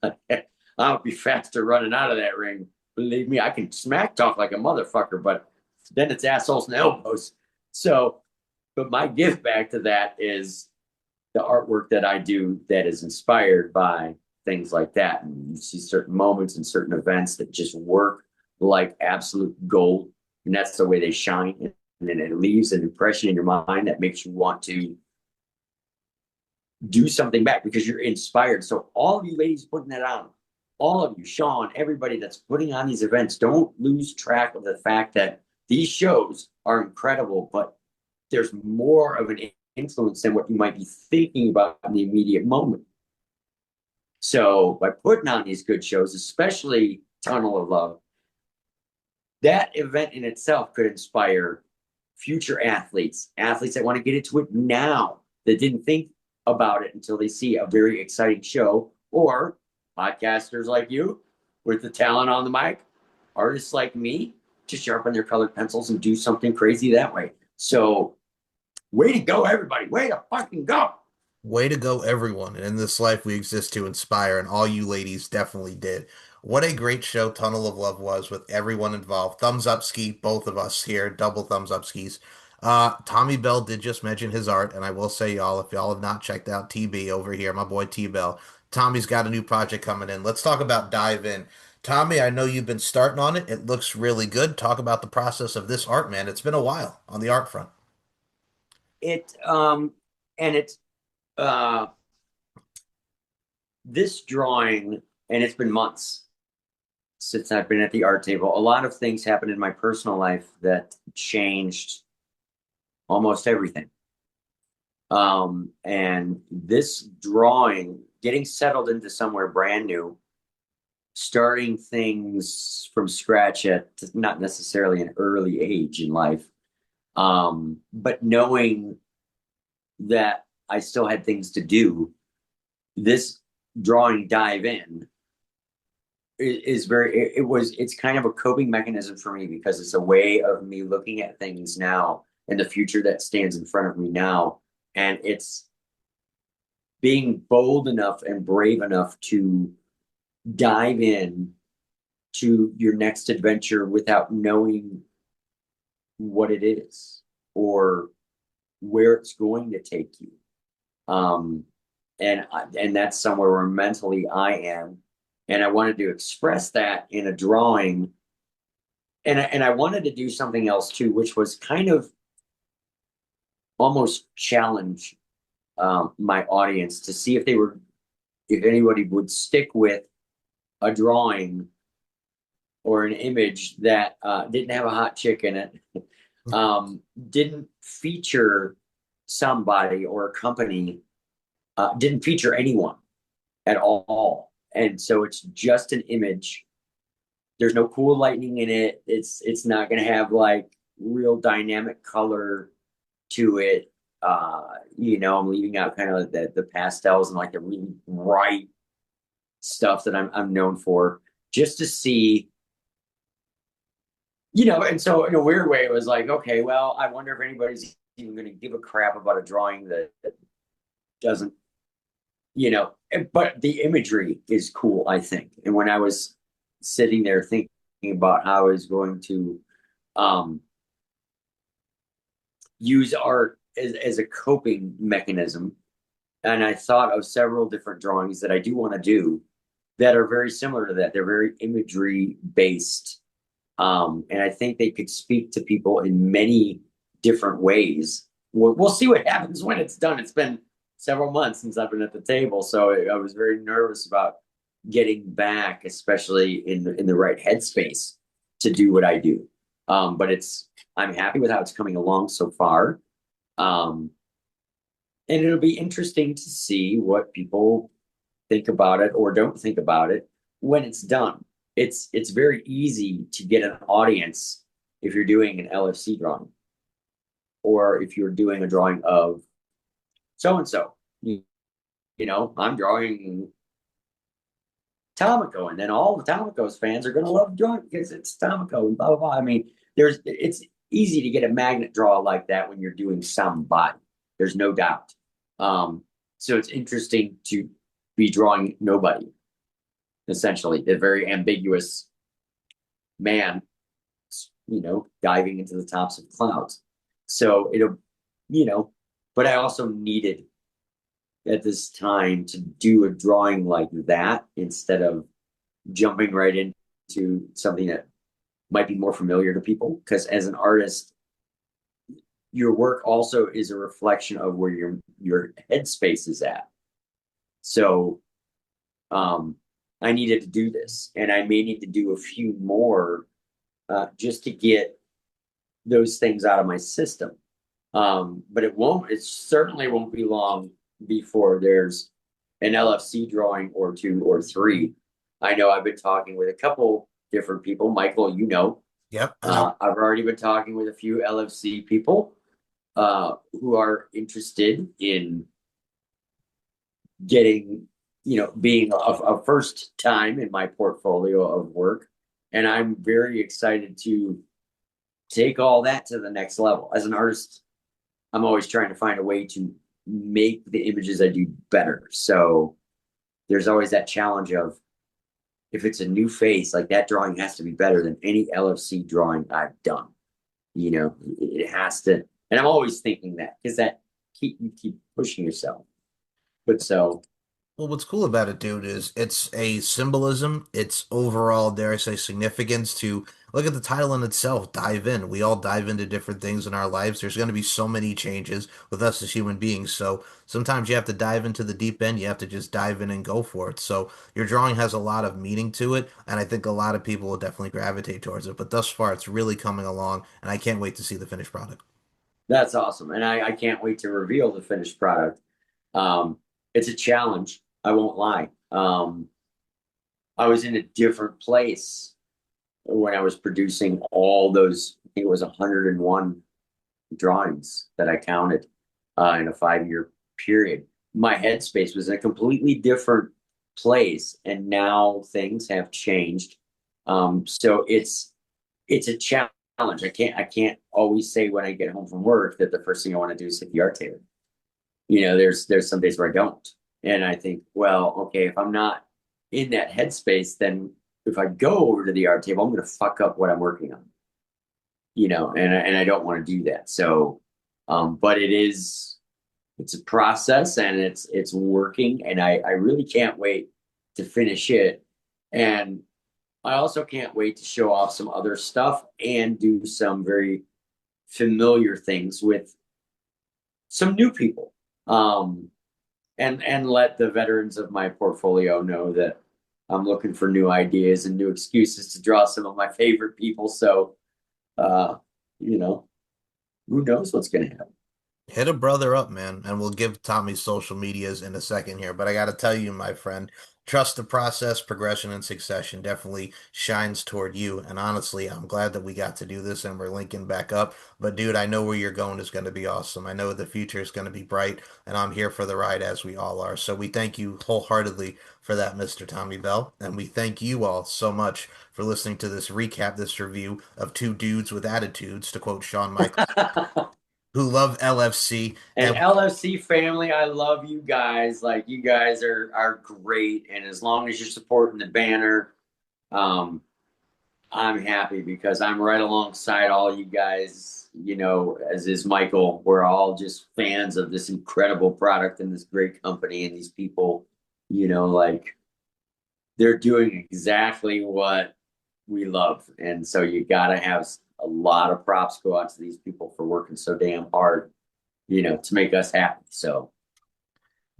I'll be faster running out of that ring. Believe me, I can smack talk like a motherfucker, but then it's assholes and elbows. So, but my gift back to that is the artwork that I do that is inspired by things like that. And you see certain moments and certain events that just work like absolute gold. And that's the way they shine. And then it leaves an impression in your mind that makes you want to do something back because you're inspired. So all of you ladies putting that on, all of you, Sean, everybody that's putting on these events, don't lose track of the fact that these shows are incredible, but there's more of an influence than what you might be thinking about in the immediate moment. So by putting on these good shows, especially Tunnel of Love, that event in itself could inspire future athletes that want to get into it now, that didn't think about it until they see a very exciting show, or podcasters like you with the talent on the mic, artists like me to sharpen their colored pencils and do something crazy that way. So way to go, everybody. Way to fucking go. Way to go, everyone. And in this life, we exist to inspire, and all you ladies definitely did. What a great show Tunnel of Love was with everyone involved. Thumbs up ski, both of us here. Double thumbs up skis. Tommy Bell did just mention his art, and I will say, y'all, if y'all have not checked out TB over here, my boy T-Bell, Tommy's got a new project coming in. Let's talk about Dive In. Tommy, I know you've been starting on it. It looks really good. Talk about the process of this art, man. It's been a while on the art front. This drawing, and it's been months since I've been at the art table. A lot of things happened in my personal life that changed almost everything. And this drawing, getting settled into somewhere brand new, starting things from scratch at not necessarily an early age in life, but knowing that I still had things to do, this drawing Dive In is it's kind of a coping mechanism for me, because it's a way of me looking at things now and the future that stands in front of me now. And it's being bold enough and brave enough to dive in to your next adventure without knowing what it is or where it's going to take you. And that's somewhere where mentally I am. And I wanted to express that in a drawing. And I wanted to do something else too, which was kind of almost challenge my audience to see if anybody would stick with a drawing or an image that didn't have a hot chick in it, didn't feature somebody or a company didn't feature anyone at all. And so it's just an image. There's no cool lighting in it. It's not going to have like real dynamic color to it. I'm leaving out kind of the pastels and like the really bright stuff that I'm known for, just to see, and so in a weird way, it was like, okay, well, I wonder if anybody's even going to give a crap about a drawing that doesn't, but the imagery is cool, I think. And when I was sitting there thinking about how I was going to use art as a coping mechanism, and I thought of several different drawings that I do want to do that are very similar to that. They're very imagery based. And I think they could speak to people in many different ways. We'll see what happens when it's done. It's been several months since I've been at the table, so I was very nervous about getting back, especially in the right headspace to do what I do. But I'm happy with how it's coming along so far. And it'll be interesting to see what people think about it or don't think about it when it's done. It's very easy to get an audience if you're doing an LFC drawing, or if you're doing a drawing of so-and-so. I'm drawing Tomoko, and then all the Tomoko's fans are going to love drawing because it's Tomoko and blah, blah, blah. I mean, it's easy to get a magnet draw like that when you're doing somebody. There's no doubt. So it's interesting to be drawing nobody, essentially, the very ambiguous man, diving into the tops of clouds. So but I also needed at this time to do a drawing like that instead of jumping right into something that might be more familiar to people. Because as an artist, your work also is a reflection of where your headspace is at. So I needed to do this, and I may need to do a few more just to get those things out of my system. But it certainly won't be long before there's an LFC drawing or 2 or 3. I know I've been talking with a couple different people. Michael, Yep. I've already been talking with a few LFC people who are interested in getting, being a first time in my portfolio of work. And I'm very excited to take all that to the next level. As an artist, I'm always trying to find a way to make the images I do better. So there's always that challenge of, if it's a new face, like that drawing has to be better than any LFC drawing I've done. It has to. And I'm always thinking that, because you keep pushing yourself. But so. Well, what's cool about it, dude, is it's a symbolism. It's overall, dare I say, significance to look at the title in itself. Dive in. We all dive into different things in our lives. There's going to be so many changes with us as human beings. So sometimes you have to dive into the deep end. You have to just dive in and go for it. So your drawing has a lot of meaning to it, and I think a lot of people will definitely gravitate towards it. But thus far, it's really coming along, and I can't wait to see the finished product. That's awesome. And I can't wait to reveal the finished product. It's a challenge. I won't lie. I was in a different place when I was producing all those. I think it was 101 drawings that I counted in a 5-year period. My headspace was in a completely different place, and now things have changed. So it's a challenge. I can't always say when I get home from work that the first thing I want to do is hit the art table. There's some days where I don't. And I think, well, okay, if I'm not in that headspace, then if I go over to the art table, I'm going to fuck up what I'm working on, and I don't want to do that. So, but it's a process, and it's working, and I really can't wait to finish it. And I also can't wait to show off some other stuff and do some very familiar things with some new people. And let the veterans of my portfolio know that I'm looking for new ideas and new excuses to draw some of my favorite people. So, who knows what's going to happen. Hit a brother up, man, and we'll give Tommy's social medias in a second here. But I got to tell you, my friend, trust the process, progression, and succession definitely shines toward you. And honestly, I'm glad that we got to do this and we're linking back up. But dude, I know where you're going is going to be awesome. I know the future is going to be bright, and I'm here for the ride as we all are. So we thank you wholeheartedly for that, Mr. Tommy Bell. And we thank you all so much for listening to this recap, this review of two dudes with attitudes, to quote Shawn Michaels, who love LFC. And And LFC family, I love you guys. Like, you guys are great. And as long as you're supporting the banner, um, I'm happy because I'm right alongside all you guys, as is Michael. We're all just fans of this incredible product and this great company and these people, like they're doing exactly what we love. And so you got to have a lot of props go out to these people for working so damn hard, to make us happy. So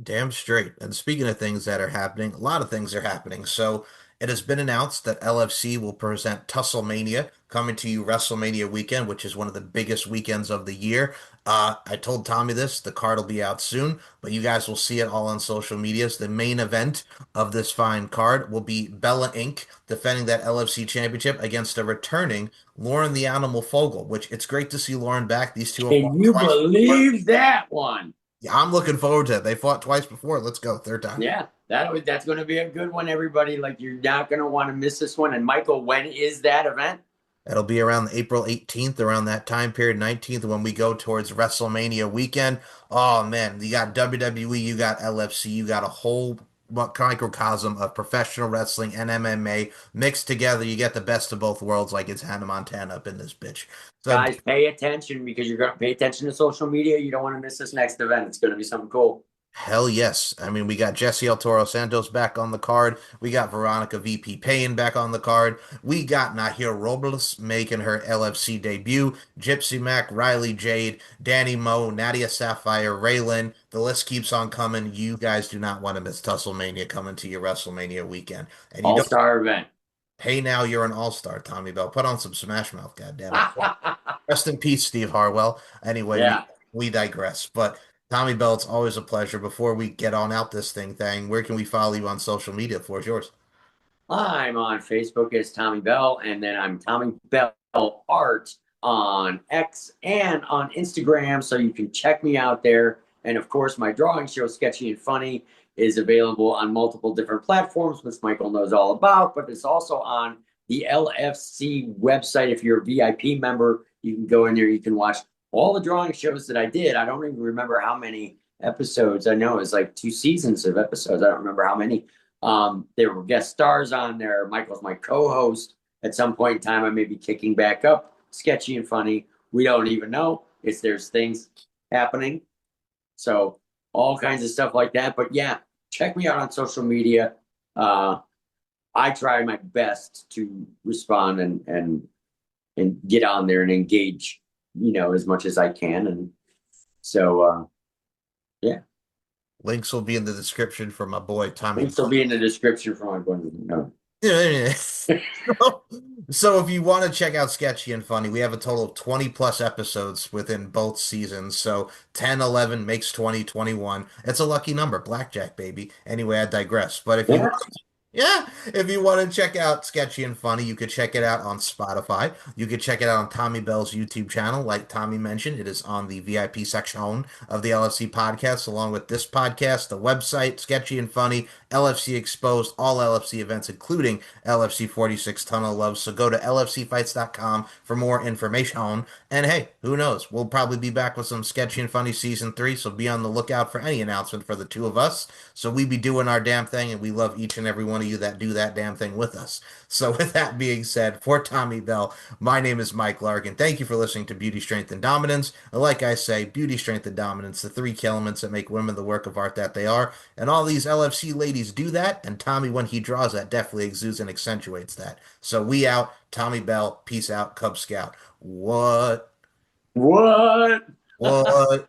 damn straight. And speaking of things that are happening, a lot of things are happening. So it has been announced that LFC will present Tusslemania coming to you WrestleMania weekend, which is one of the biggest weekends of the year. I told Tommy this, the card will be out soon, but you guys will see it all on social medias. The main event of this fine card will be Bella Inc. defending that LFC championship against a returning Lauren the Animal Fogel, which it's great to see Lauren back. These two have can fought you twice before. believe that one? Yeah, I'm looking forward to it. They fought twice before. Let's go. Third time. Yeah, that's going to be a good one, everybody. Like, you're not going to want to miss this one. And Michael, when is that event? It'll be around April 18th, around that time period, 19th, when we go towards WrestleMania weekend. Oh, man, you got WWE, you got LFC, you got a whole microcosm of professional wrestling and MMA mixed together. You get the best of both worlds, like it's Hannah Montana up in this bitch. So, Guys, pay attention because you're going to pay attention to social media. You don't want to miss this next event. It's going to be something cool. hell yes. I mean, we got Jesse El Toro Santos back on the card. We got Veronica VP Payne back on the card. We got Nahir Robles making her LFC debut. Gypsy Mac, Riley Jade, Danny Moe, Nadia Sapphire, Raylan. The list keeps on coming. You guys do not want to miss Tusslemania coming to your WrestleMania weekend. And you don't All-star event. Hey, now you're an all-star, Tommy Bell. Put on some Smash Mouth, goddammit. Rest in peace, Steve Harwell. Anyway, Yeah. we digress. But Tommy Bell, it's always a pleasure. Before we get on out this thing, where can we follow you on social media? The floor is yours. I'm on Facebook as Tommy Bell, and then I'm Tommy Bell Art on X and on Instagram, so you can check me out there. And of course, my drawing show, Sketchy and Funny, is available on multiple different platforms, which Michael knows all about, but it's also on the LFC website. If you're a VIP member, you can go in there, you can watch all the drawing shows that I did. I don't even remember how many episodes. I know it was like 2 seasons of episodes. I don't remember how many. There were guest stars on there. Michael's my co-host. At some point in time, I may be kicking back up Sketchy and Funny. We don't even know. There's things happening. So all kinds of stuff like that. But yeah, check me out on social media. I try my best to respond and get on there and engage, as much as I can. And so, yeah. Links will be in the description for my boy Tommy. Links will be in the description for my boy. No. So if you want to check out Sketchy and Funny, we have a total of 20 plus episodes within both seasons. So 10, 11 makes 20, 21. It's a lucky number. Blackjack, baby. Anyway, I digress. But if you want to check out Sketchy and Funny, you could check it out on Spotify. You could check it out on Tommy Bell's YouTube channel. Like Tommy mentioned, it is on the VIP section of the LFC podcast, along with this podcast, the website, Sketchy and Funny, LFC Exposed, all LFC events, including LFC 46 Ton of Love. So go to lfcfights.com for more information. And hey, who knows? We'll probably be back with some Sketchy and Funny season 3. So be on the lookout for any announcement for the two of us. So we be doing our damn thing, and we love each and every one of you that do that damn thing with us. So with that being said, for Tommy Bell, my name is Mike Larkin. Thank you for listening to Beauty, Strength, and Dominance. And like I say, beauty, strength, and dominance, the 3 key elements that make women the work of art that they are. And all these LFC ladies do that, and Tommy, when he draws that, definitely exudes and accentuates that. So we out. Tommy Bell, peace out, Cub Scout. What? What? What?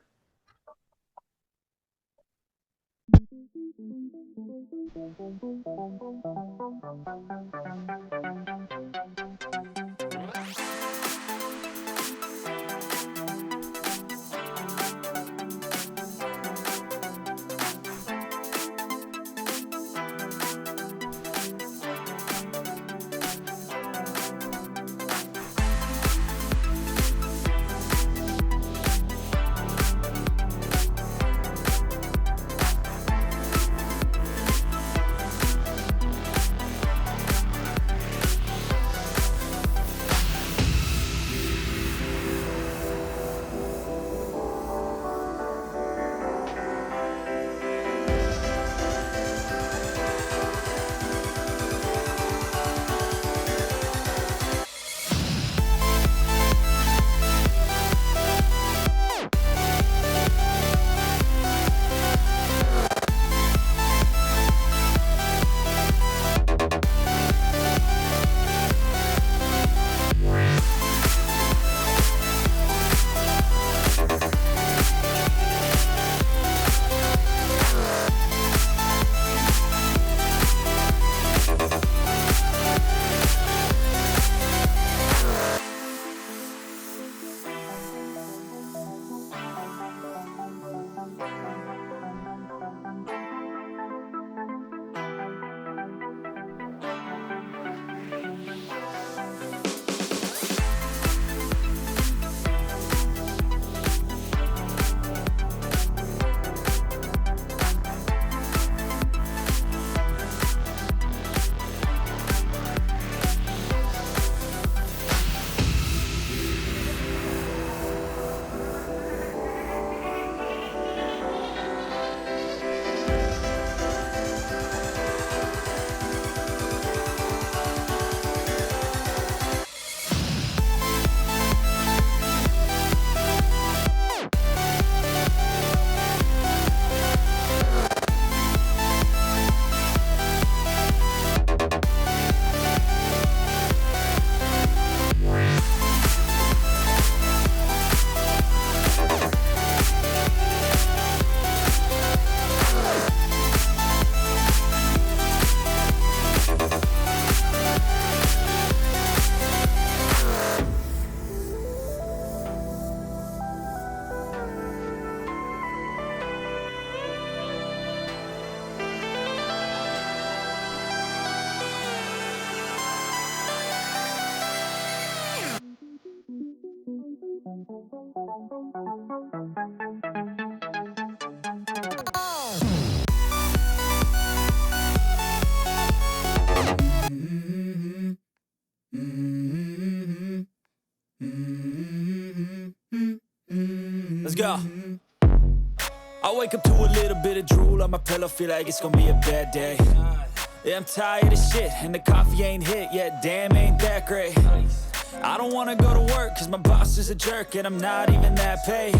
Let's go. I wake up to a little bit of drool on my pillow, feel like it's gonna be a bad day. Yeah, I'm tired of shit, and the coffee ain't hit yet, damn, ain't that great. I don't wanna go to work, cause my boss is a jerk, and I'm not even that paid.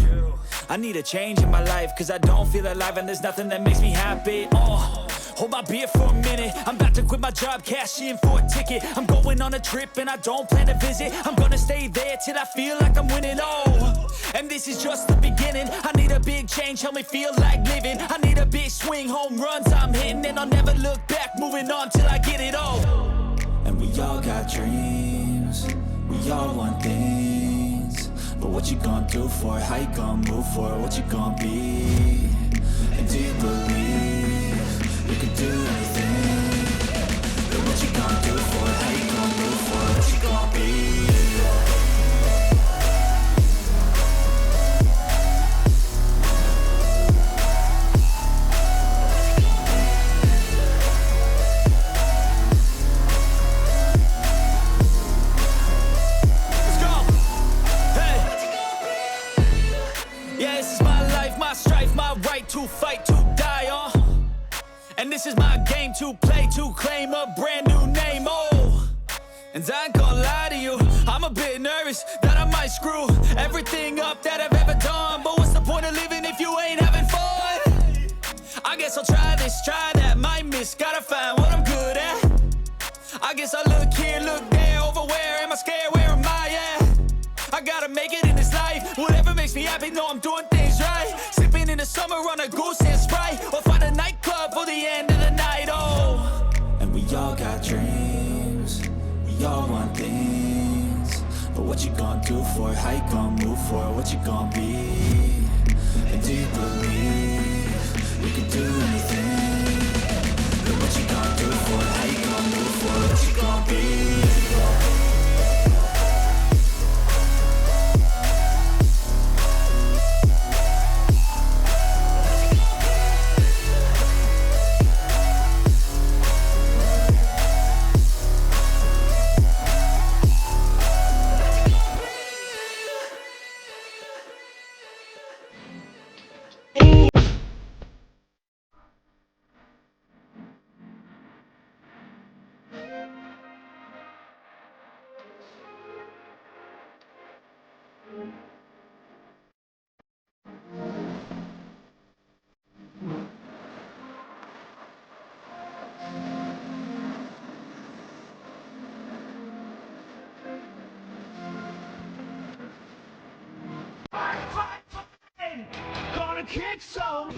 I need a change in my life, cause I don't feel alive, and there's nothing that makes me happy. Hold my beer for a minute, I'm about to quit my job, cash in for a ticket. I'm going on a trip and I don't plan to visit. I'm gonna stay there till I feel like I'm winning, and this is just the beginning. I need a big change, help me feel like living. I need a big swing, home runs I'm hitting, and I'll never look back, moving on till I get it all. And we all got dreams, we all want things, but what you gonna do for it? How you gonna move for it? What you gonna be? And do you believe you can do anything? But what you gonna do for it? How you gonna move for it? What you gonna be? Let's go! Hey! Yeah, this is my life, my strife, my right to fight, to die on. And this is my game to play, to claim a brand new name, And I ain't gonna lie to you, I'm a bit nervous that I might screw everything up that I've ever done. But what's the point of living if you ain't having fun? I guess I'll try this, try that, might miss, gotta find what I'm good at. I guess I look here, look there, over where am I scared, where am I at? I gotta make it in this life, whatever makes me happy, know I'm doing things right. Sipping in the summer on a goose and Sprite, or find a nightclub for the end of the night, And we all got dreams, we all want things, but what you gonna do for it? How you gonna move for it? What you gonna be? And do you believe you can do anything? But what you gonna do for it? How you gonna move for it? What you gonna be? Gonna kick some.